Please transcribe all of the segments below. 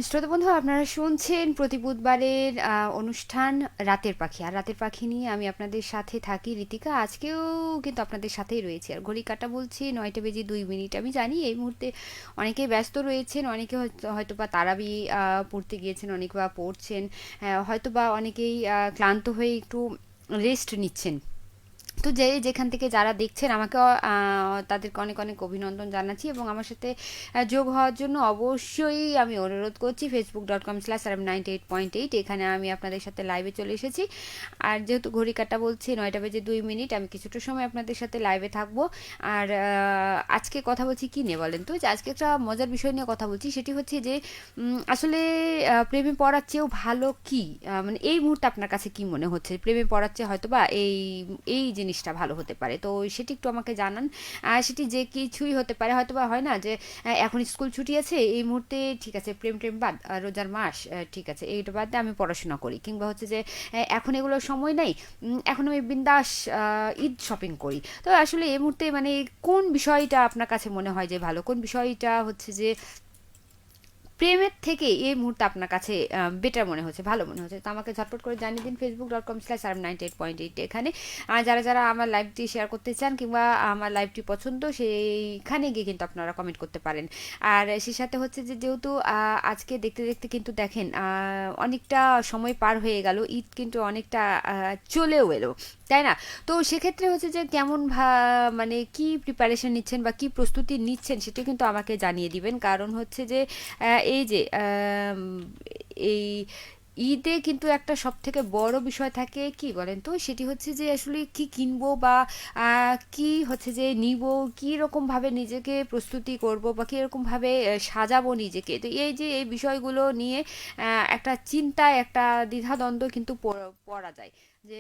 শ্রোতা বন্ধু, আপনারা শুনছেন প্রতি বুধবারের অনুষ্ঠান রাতের পাখি। আর রাতের পাখি নিয়ে আমি আপনাদের সাথে থাকি ঋতিকা। আজকেও কিন্তু আপনাদের সাথেই রয়েছে। আর ঘড়ি কাঁটা বলছি ৯টা বেজে ২ মিনিট। আমি জানি এই মুহূর্তে অনেকে ব্যস্ত রয়েছেন, অনেকে হয়তো বা তারাবি পড়তে গিয়েছেন, অনেকে বা পড়ছেন, হয়তো বা অনেকেই ক্লান্ত হয়ে একটু রেস্ট নিচ্ছেন। তো যেখান থেকে যারা দেখছেন আমাকে তাদেরকে অনেক অনেক অভিনন্দন জানাচ্ছি, এবং আমার সাথে যোগ হওয়ার জন্য অবশ্যই আমি অনুরোধ করছি facebook.com/RM98.8। এখানে আমি আপনাদের সাথে লাইভে চলে এসেছি। আর যেহেতু ঘড়ি কাটা বলছি ৯টা বেজে ২ মিনিট, আমি কিছুটা সময় আপনাদের সাথে লাইভে থাকবো। আর আজকে কথা বলছি কি নিয়ে বলেন তো, যে আজকে একটা মজার বিষয় নিয়ে কথা বলছি। সেটি হচ্ছে যে আসলে প্রেমে পড়ার চেয়েও ভালো কি, মানে এই মুহূর্তে আপনার কাছে কি মনে হচ্ছে? প্রেমে পড়ার চেয়ে হয়তো বা এই জিনিসটা ভালো হতে পারে, তো সেটি একটু আমাকে জানান। আর সেটি যে কিছুই হতে পারে, হয়তো বা হয় না যে এখন স্কুল ছুটি আছে এই মুহূর্তে, ঠিক আছে প্রেম টেম বাদ, রোজার মাস, ঠিক আছে এইটা বাদ দিয়ে আমি পড়াশোনা করি, কিংবা হচ্ছে যে এখন এগুলোর সময় নেই, এখন আমি বিন্দাস ঈদ শপিং করি। তো আসলে এই মুহূর্তে মানে কোন বিষয়টা আপনার কাছে মনে হয় যে ভালো, কোন বিষয়টা হচ্ছে যে প্রেমের থেকে এই মুহূর্তে আপনার কাছে বেটার মনে হচ্ছে, ভালো মনে হচ্ছে? তো আমাকে ঝটপট করে জানিয়ে দিন facebook.com/RM98.8 এখানে। যারা যারা আমার লাইভটি শেয়ার করতে চান কিংবা আমার লাইভটি পছন্দ, সেইখানে গিয়ে কিন্তু আপনারা কমেন্ট করতে পারেন। আর সে সাথে হচ্ছে যে যেহেতু আজকে দেখতে দেখতে কিন্তু দেখেন অনেকটা সময় পার হয়ে গেল, ঈদ কিন্তু অনেকটা চলেও এলো, তাই না? তো সেক্ষেত্রে হচ্ছে যে কেমন মানে কি প্রিপারেশন নিচ্ছেন বা কি প্রস্তুতি নিচ্ছেন সেটা কিন্তু আমাকে জানিয়ে দিবেন। কারণ হচ্ছে যে এই যে এই ঈদে কিন্তু একটা সব থেকে বড় বিষয় থাকে কি বলেন তো, সেটি হচ্ছে যে আসলে কি কিনবো বা কি হচ্ছে যে নিব, কি রকম ভাবে নিজেকে প্রস্তুতি করব বা কি রকম ভাবে সাজাবো নিজেকে। তো এই যে এই বিষয়গুলো নিয়ে একটা চিন্তায়, একটা দ্বিধাদ্বন্দ্ব কিন্তু পড়া যায়। যে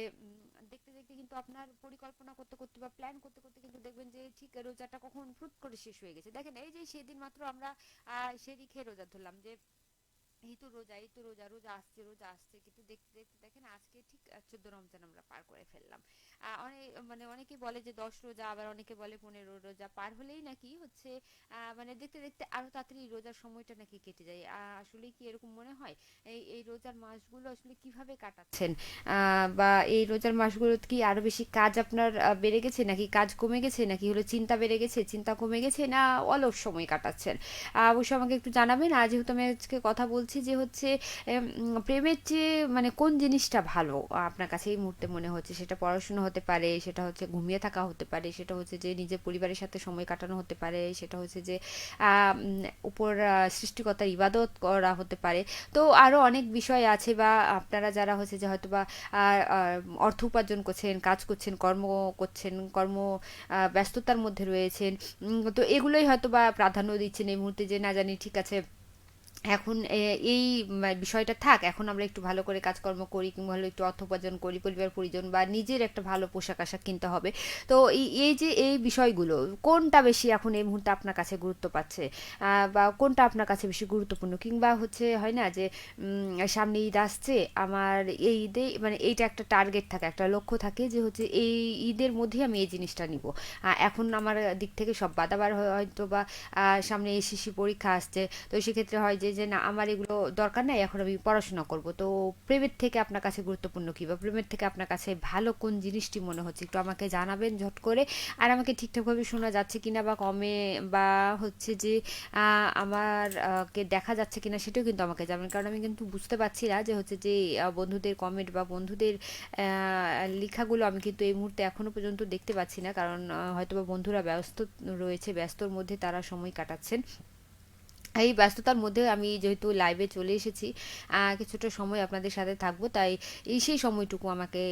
দেখতে দেখতে কিন্তু আপনার পরিকল্পনা করতে করতে বা প্ল্যান করতে করতে কিন্তু দেখবেন যে ঠিক রোজাটা কখন ফুট করে শেষ হয়ে গেছে। দেখেন এই যে সেদিন মাত্র আমরা সেদিকে রোজা ধরলাম যে এই তো রোজা রোজা আসছে, রোজা আসছে, কিন্তু দেখতে দেখতে দেখেন আজকে ঠিক 14 রমজান আমরা পার করে ফেললাম। অনেক মানে অনেকে বলে যে 10 রোজা, আবার অনেকে বলে 15 রোজা পার হলেই নাকি হচ্ছে মানে দেখতে দেখতে আরো তাড়াতাড়ি রোজার সময়টা নাকি কেটে যায়। আসলে কি এরকম মনে হয়? এই রোজার মাসগুলো আসলে কিভাবে কাটাচ্ছেন? বা এই রোজার মাসগুলো কি আরো বেশি কাজ আপনার বেড়ে গেছে, নাকি কাজ কমে গেছে, নাকি হলো চিন্তা বেড়ে গেছে, চিন্তা কমে গেছে, না অলস সময় কাটাচ্ছেন? অবশ্যই আমাকে একটু জানাবেন। আর যেহেতু আমি আজকে কথা বলছি যে হচ্ছে প্রেমের চেয়ে মানে কোন জিনিসটা ভালো আপনার কাছে এই মুহূর্তে মনে হচ্ছে, সেটা পড়াশোনা হতে পারে, সেটা হচ্ছে ঘুমিয়ে থাকা হতে পারে, সেটা হচ্ছে যে নিজের পরিবারের সাথে সময় কাটানো হতে পারে, সেটা হচ্ছে যে উপর সৃষ্টিকর্তার ইবাদত করা হতে পারে। তো আরও অনেক বিষয় আছে, বা আপনারা যারা হচ্ছে যে হয়তো বা অর্থ উপার্জন করছেন, কাজ করছেন, কর্ম করছেন, ব্যস্ততার মধ্যে রয়েছেন, তো এগুলোই হয়তো বা প্রাধান্য দিচ্ছেন এই মুহূর্তে, যে না জানি ঠিক আছে এখন এই বিষয়টা থাক, এখন আমরা একটু ভালো করে কাজকর্ম করি, কিংবা হলো একটু অর্থ উপার্জন করি, পরিবার পরিজন বা নিজের একটা ভালো পোশাক আশাক কিনতে হবে। তো এই যে এই বিষয়গুলো কোনটা বেশি এখন এই মুহূর্তে আপনার কাছে গুরুত্ব পাচ্ছে, বা কোনটা আপনার কাছে বেশি গুরুত্বপূর্ণ, কিংবা হচ্ছে হয় না যে সামনে ঈদ আসছে, আমার এই ঈদে মানে এইটা একটা টার্গেট থাকে, একটা লক্ষ্য থাকে যে হচ্ছে এই ঈদের মধ্যেই আমি এই জিনিসটা নিব। এখন আমার দিক থেকে সব বাদাবার হয়তো বা সামনে এসএসসি পরীক্ষা আসছে, তো সেক্ষেত্রে হয় যে যে না আমার এগুলো দরকার নাই, এখন আমি পড়াশোনা করব। তো প্রেমের থেকে আপনার কাছে গুরুত্বপূর্ণ কি, বা প্রেমের থেকে আপনার কাছে ভালো কোন জিনিসটি মনে হচ্ছে একটু আমাকে জানাবেন ঝট করে। আর আমাকে ঠিকঠাকভাবে শোনা যাচ্ছে কিনা, বা কমে, বা হচ্ছে যে আমার কে দেখা যাচ্ছে কিনা সেটাও কিন্তু আমাকে জানাবেন। কারণ আমি কিন্তু বুঝতে পারছি না যে হচ্ছে যে বন্ধুদের কমেন্ট বা বন্ধুদের লেখাগুলো আমি কিন্তু এই মুহূর্তে এখনো পর্যন্ত দেখতে পাচ্ছি না। কারণ হয়তোবা বন্ধুরা ব্যস্ত রয়েছে, ব্যস্তর মধ্যে তারা সময় কাটাচ্ছেন। এই ব্যস্ততার মধ্যে আমি যেহেতু লাইভে চলে এসেছি, কিছুটা সময় আপনাদের সাথে থাকবো, তাই সেই সময়টুকু আমাকে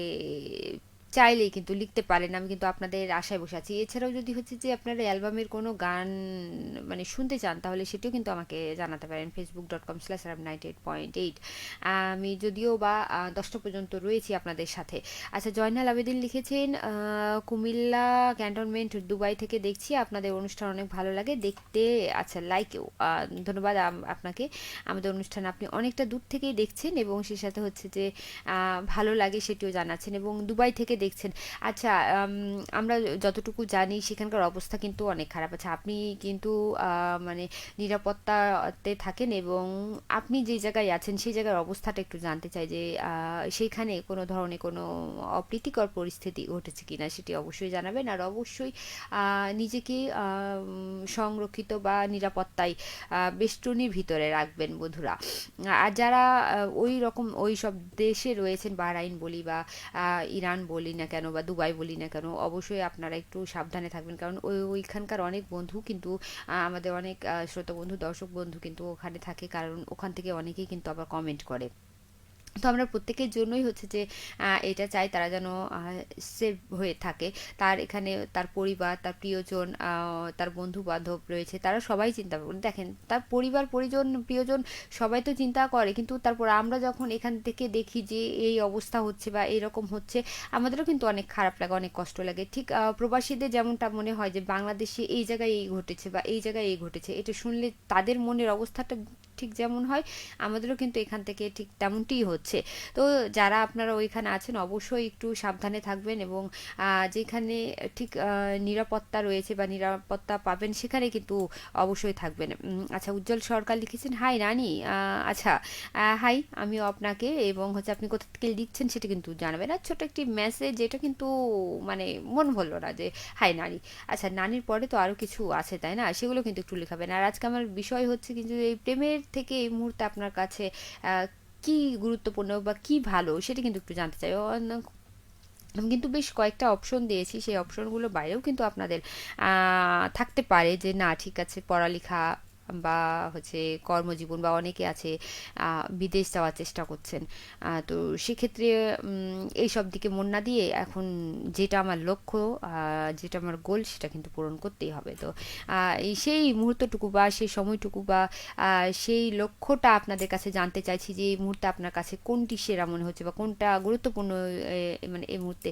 চাইলেই কিন্তু লিখতে পারেন, আমি কিন্তু আপনাদের আশায় বসে আছি। এছাড়াও যদি হচ্ছে যে আপনারা অ্যালবামের কোনো গান মানে শুনতে চান, তাহলে সেটাও কিন্তু আমাকে জানাতে পারেন facebook.com/RM98.8। আমি যদিও বা 10টা পর্যন্ত রয়েছি আপনাদের সাথে। আচ্ছা, জয়নাল আবেদিন লিখেছেন কুমিল্লা ক্যান্টনমেন্ট দুবাই থেকে দেখছি, আপনাদের অনুষ্ঠান অনেক ভালো লাগে দেখতে। আচ্ছা, লাইকেও ধন্যবাদ আপনাকে। আমাদের অনুষ্ঠান আপনি অনেকটা দূর থেকেই দেখছেন, এবং সেই সাথে হচ্ছে যে ভালো লাগে সেটিও জানাচ্ছেন, এবং দুবাই থেকে দেখছেন। আচ্ছা, আমরা যতটুকু জানি সেখানকার অবস্থা কিন্তু অনেক খারাপ আছে। আপনি কিন্তু মানে নিরাপত্তাতে থাকেন, এবং আপনি যে জায়গায় আছেন সেই জায়গার অবস্থাটা একটু জানতে চাই, যে সেইখানে কোনো ধরনের কোনো অপ্রীতিকর পরিস্থিতি ঘটেছে কিনা সেটি অবশ্যই জানাবেন। আর অবশ্যই নিজেকে সংরক্ষিত বা নিরাপত্তায় বেষ্টনীর ভিতরে রাখবেন বন্ধুরা। আর যারা ওই রকম ওই সব দেশে রয়েছেন, বাহরাইন বলি বা ইরান বলি না কেন বা দুবাই বলি না কেন, অবশ্যই আপনারা একটু সাবধানে থাকবেন, কারণ ওইখানকার অনেক বন্ধু কিন্তু আমাদের অনেক শ্রোতা বন্ধু, দর্শক বন্ধু কিন্তু ওখানে থাকে, কারণ ওখান থেকে অনেকেই কিন্তু আবার কমেন্ট করে। তো আমরা প্রত্যেকের জন্যই হচ্ছে যে এটা চাই তারা যেন সেভ হয়ে থাকে। তার এখানে তার পরিবার, তার প্রিয়জন, তার বন্ধু বান্ধব রয়েছে, তারা সবাই চিন্তা করে। দেখেন, তার পরিবার পরিজন প্রিয়জন সবাই তো চিন্তা করে, কিন্তু তারপর আমরা যখন এখান থেকে দেখি যে এই অবস্থা হচ্ছে বা এরকম হচ্ছে, আমাদেরও কিন্তু অনেক খারাপ লাগে, অনেক কষ্ট লাগে। ঠিক প্রবাসীদের যেমনটা মনে হয় যে বাংলাদেশে এই জায়গায় এই ঘটেছে বা এই জায়গায় এই ঘটেছে, এটা শুনলে তাদের মনের অবস্থাটা ঠিক যেমন হয়, আমাদেরও কিন্তু এখান থেকে ঠিক তেমনটিই হচ্ছে। তো যারা আপনারা ওইখানে আছেন অবশ্যই একটু সাবধানে থাকবেন, এবং যেখানে ঠিক নিরাপত্তা রয়েছে বা নিরাপত্তা পাবেন সেখানে কিন্তু অবশ্যই থাকবেন। আচ্ছা, উজ্জ্বল সরকার লিখেছেন, হাই রানী। আচ্ছা, হাই, আমিও আপনাকে, এবং হচ্ছে আপনি কোথা থেকে লিখছেন সেটা কিন্তু জানাবেন। আর ছোট একটি মেসেজ, এটা কিন্তু মানে মন ভরলো না যে হাই নারী। আচ্ছা, নানির পরে তো আরও কিছু আছে তাই না, সেগুলো কিন্তু একটু লেখাবেন। আর আজকে আমার বিষয় হচ্ছে কিন্তু এই প্রেমের থেকে এই মুহূর্তে আপনার কাছে কি গুরুত্বপূর্ণ বা কি ভালো সেটা কিন্তু একটু জানতে চাই। আমি কিন্তু বেশ কয়েকটা অপশন দিয়েছি, সেই অপশনগুলো বাইরেও কিন্তু আপনাদের থাকতে পারে যে না ঠিক আছে, পড়ালেখা বা হচ্ছে কর্মজীবন, বা অনেকে আছে বিদেশ যাওয়ার চেষ্টা করছেন। তো সেক্ষেত্রে এই সব দিকে মন না দিয়ে এখন যেটা আমার লক্ষ্য, যেটা আমার গোল, সেটা কিন্তু পূরণ করতেই হবে। তো এই সেই মুহূর্তটুকু বা সেই সময়টুকু বা সেই লক্ষ্যটা আপনাদের কাছে জানতে চাইছি, যে এই মুহূর্তে আপনার কাছে কোনটি সেরা মনে হচ্ছে বা কোনটা গুরুত্বপূর্ণ মানে এই মুহূর্তে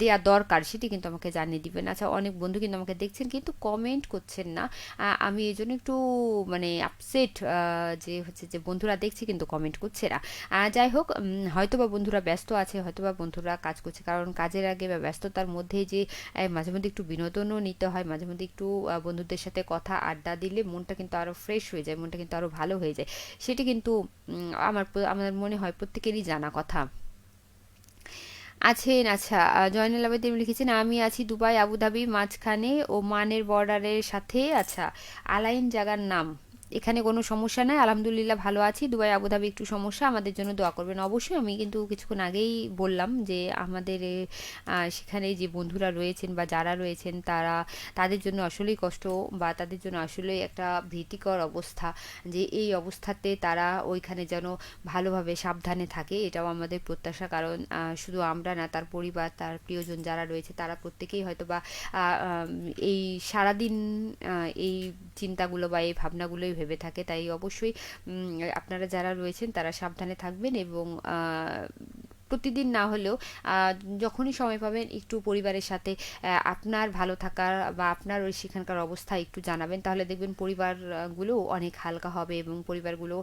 দেয়া দরকার, সেটি কিন্তু আমাকে জানিয়ে দিবেন। আচ্ছা, অনেক বন্ধু কিন্তু আমাকে দেখছেন কিন্তু কমেন্ট করছেন না। আমি এই জন্য একটু মানে আপসেট, যে হচ্ছে যে বন্ধুরা দেখছি কিন্তু কমেন্ট করছে না। যাই হোক, হয়তোবা বন্ধুরা ব্যস্ত আছে, হয়তোবা বন্ধুরা কাজ করছে, কারণ কাজের আগে বা ব্যস্ততার মধ্যে যে মাঝে মধ্যে একটু বিনোদনও নিতে হয়, মাঝে মধ্যে একটু বন্ধুদের সাথে কথা আড্ডা দিলে মনটা কিন্তু আরও ফ্রেশ হয়ে যায়, মনটা কিন্তু আরও ভালো হয়ে যায়। সেটি কিন্তু আমার মনে হয় প্রত্যেকেরই জানা কথা। আছেন। আচ্ছা, জয়নুল আবেদিন লিখেছেন, আমি আছি দুবাই আবুধাবি মাঝখানে ওমানের বর্ডারের সাথে। আচ্ছা, আলাইন জায়গার নাম, এখানে কোনো সমস্যা নাই, আলহামদুলিল্লাহ ভালো আছি। দুবাই আবুধাবি একটু সমস্যা, আমাদের জন্য দোয়া করবেন অবশ্যই। আমি কিন্তু কিছুক্ষণ আগেই বললাম যে আমাদের সেখানে যে বন্ধুরা রয়েছেন বা যারা রয়েছেন তাদের জন্য আসলেই কষ্ট, বা তাদের জন্য আসলেই একটা ভীতিকর অবস্থা, যে এই অবস্থাতে তারা ওইখানে যেন ভালোভাবে সাবধানে থাকে, এটাও আমাদের প্রত্যাশা। কারণ শুধু আমরা না, তার পরিবার, তার প্রিয়জন যারা রয়েছে, তারা প্রত্যেকেই হয়তো বা এই সারাদিন এই চিন্তাগুলো বা এই ভাবনাগুলোই ভেবে থাকে। তাই অবশ্যই আপনারা যারা রয়েছেন তারা সাবধানে থাকবেন, এবং প্রতিদিন না হলেও যখনই সময় পাবেন একটু পরিবারের সাথে আপনার ভালো থাকার বা আপনার ওই সেখানকার অবস্থা একটু জানাবেন, তাহলে দেখবেন পরিবারগুলো অনেক হালকা হবে, এবং পরিবারগুলো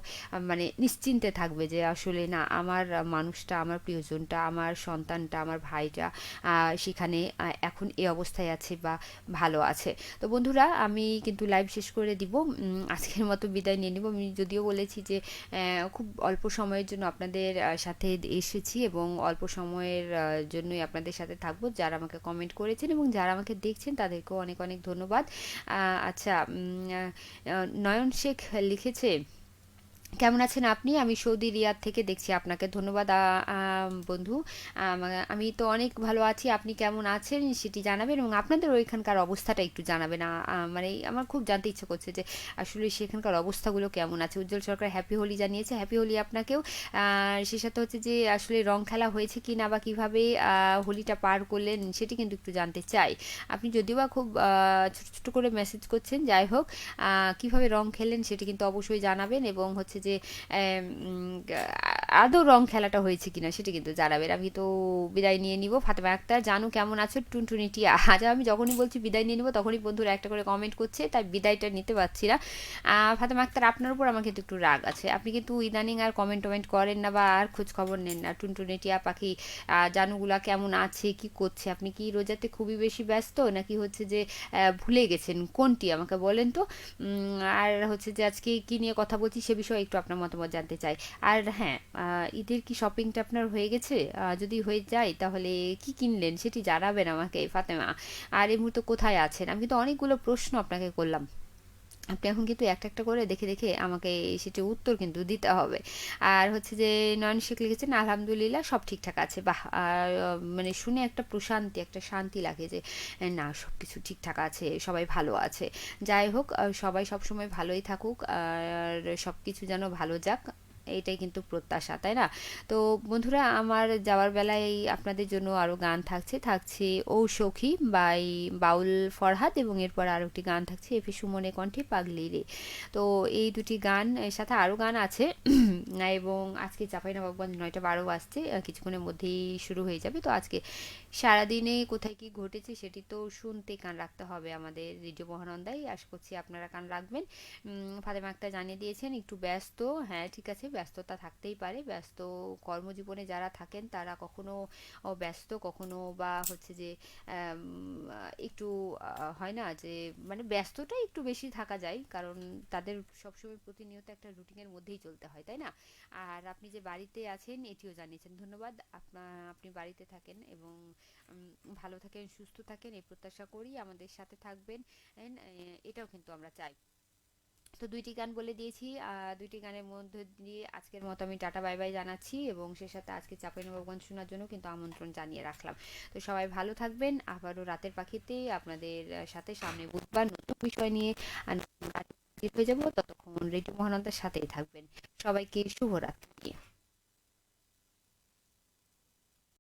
মানে নিশ্চিন্তে থাকবে যে আসলে না, আমার মানুষটা, আমার প্রিয়জনটা, আমার সন্তানটা, আমার ভাইটা সেখানে এখন এই অবস্থায় আছে বা ভালো আছে। তো বন্ধুরা, আমি কিন্তু লাইভ শেষ করে দিব, আজকের মতো বিদায় নিয়ে নিব। আমি যদিও বলেছি যে খুব অল্প সময়ের জন্য আপনাদের সাথে এসেছি, এবং অল্প সময়ের জন্যই আপনাদের সাথে থাকবো। যারা আমাকে কমেন্ট করেছেন এবং যারা আমাকে দেখছেন তাদেরকেও অনেক অনেক ধন্যবাদ। আচ্ছা, নয়ন শেখ লিখেছে, কেমন আছেন আপনি? আমি সৌদি রিয়াদ থেকে দেখছি আপনাকে। ধন্যবাদ বন্ধু। আমি তো অনেক ভালো আছি, আপনি কেমন আছেন সেটি জানাবেন, এবং আপনাদের ওইখানকার অবস্থাটা একটু জানাবেন। মানে আমার খুব জানতে ইচ্ছে করছে যে আসলে সেখানকার অবস্থাগুলো কেমন আছে। উজ্জ্বল সরকার হ্যাপি হোলি জানিয়েছে, হ্যাপি হোলি আপনাকেও। সে সাথে হচ্ছে যে আসলে রং খেলা হয়েছে কি না, বা কীভাবে হোলিটা পার করলেন সেটি কিন্তু একটু জানতে চাই। আপনি যদিও বা খুব ছোট ছোট করে মেসেজ করছেন, যাই হোক, কীভাবে রং খেলেন সেটি কিন্তু অবশ্যই জানাবেন, এবং হচ্ছে যে আদৌ রং খেলাটা হয়েছে কিনা সেটা কিন্তু জানাবেন। আমি তো বিদায় নিয়ে নিব। ফাতেমা আক্তার, জানু কেমন আছো? টুনটুনি টিয়া। আজ আমি যখনই বলছি বিদায় নিয়ে নিব তখনই বন্ধুরা একটা করে কমেন্ট করছে, তাই বিদায়টা নিতে পারছি না। ফাতেমা আক্তার, আপনার উপর আমার কিন্তু একটু রাগ আছে। আপনি কিন্তু ইদানিং আর কমেন্ট টমেন্ট করেন না বা আর খোঁজ খবর নেন না। টুনটুনি টিয়া পাখি জানুগুলা কেমন আছে, কি করছে? আপনি কি রোজাতে খুবই বেশি ব্যস্ত, নাকি হচ্ছে যে ভুলে গেছেন কোনটি আমাকে বলেন তো। আর হচ্ছে যে আজকে কি নিয়ে কথা বলছি সে বিষয়ে একটু আপনার মতামত জানতে চাই। আর হ্যাঁ, ঈদের কি শপিংটা আপনার হয়ে গেছে? যদি হয়ে যায় তাহলে কি কিনলেন সেটি জানাবেন আমাকে ফাতেমা। আর এই মুহূর্তে কোথায় আছেন? আমি কিন্তু অনেকগুলো প্রশ্ন আপনাকে করলাম, আপনি এখন কিন্তু একটা একটা করে দেখে দেখে আমাকে সেটা উত্তর কিন্তু দিতে হবে। আর হচ্ছে যে নয়ন শেখ লিখেছেন আলহামদুলিল্লাহ সব ঠিকঠাক আছে। বাহ! আর মানে শুনে একটা প্রশান্তি, একটা শান্তি লাগে যে না, সব কিছু ঠিকঠাক আছে, সবাই ভালো আছে। যাই হোক, সবাই সবসময় ভালোই থাকুক আর সব কিছু যেন ভালো যাক, এইটাই কিন্তু প্রত্যাশা, তাই না? তো বন্ধুরা, আমার যাওয়ার বেলায় আপনাদের জন্য আরও গান থাকছে ও সখী বাই বাউল ফরহাদ, এবং এরপর আরও একটি গান থাকছে এফি সুমনের কণ্ঠে পাগলি রে। তো এই দুটি গান এর সাথে আরও গান আছে। এবং আজকে চাঁপাইনবাবগঞ্জ 9:12 বাজছে, কিছুক্ষণের মধ্যেই শুরু হয়ে যাবে। তো আজকে সারাদিনে কোথায় কি ঘটেছে সেটি তো শুনতে কান রাখতে হবে আমাদের রেডিও মহানন্দায়। আশা করছি আপনারা কান রাখবেন। ফাতেমা আক্তার জানিয়ে দিয়েছেন একটু ব্যস্ত। হ্যাঁ, ঠিক আছে, ব্যস্ততা থাকতেই পারে। ব্যস্ত কর্মজীবনে যারা থাকেন তারা কখনো ব্যস্ত, কখনো বা হচ্ছে যে একটু হয় না যে মানে ব্যস্তটা একটু বেশি থাকা যায়, কারণ তাদের সবসময় প্রতিনিয়ত একটা রুটিনের মধ্যেই চলতে হয়, তাই না? আর আপনি যে বাড়িতে আছেন এটিও জানিয়েছেন, ধন্যবাদ। আপনি বাড়িতে থাকেন এবং ভালো থাকেন, সুস্থ থাকেন, এই প্রত্যাশা করি। আমাদের সাথে থাকবেন, এটাও কিন্তু আমরা চাই। তো দুইটি গান বলে দিয়েছি, দুইটি গানের মধ্যে দিয়ে আজকের মতো আমি টাটা বাই বাই জানাচ্ছি, এবং সে সাথে আজকে চাঁপাইনবাবগঞ্জ শোনার জন্য কিন্তু আমন্ত্রণ জানিয়ে রাখলাম। তো সবাই ভালো থাকবেন। আবারও রাতের পাখিতে আপনাদের সাথে সামনে বুধবার নতুন বিষয় নিয়ে নতুন গান হাজির হয়ে যাব। ততক্ষণ রেডিও মহানন্দার সাথেই থাকবেন। সবাইকে শুভরাত্রি।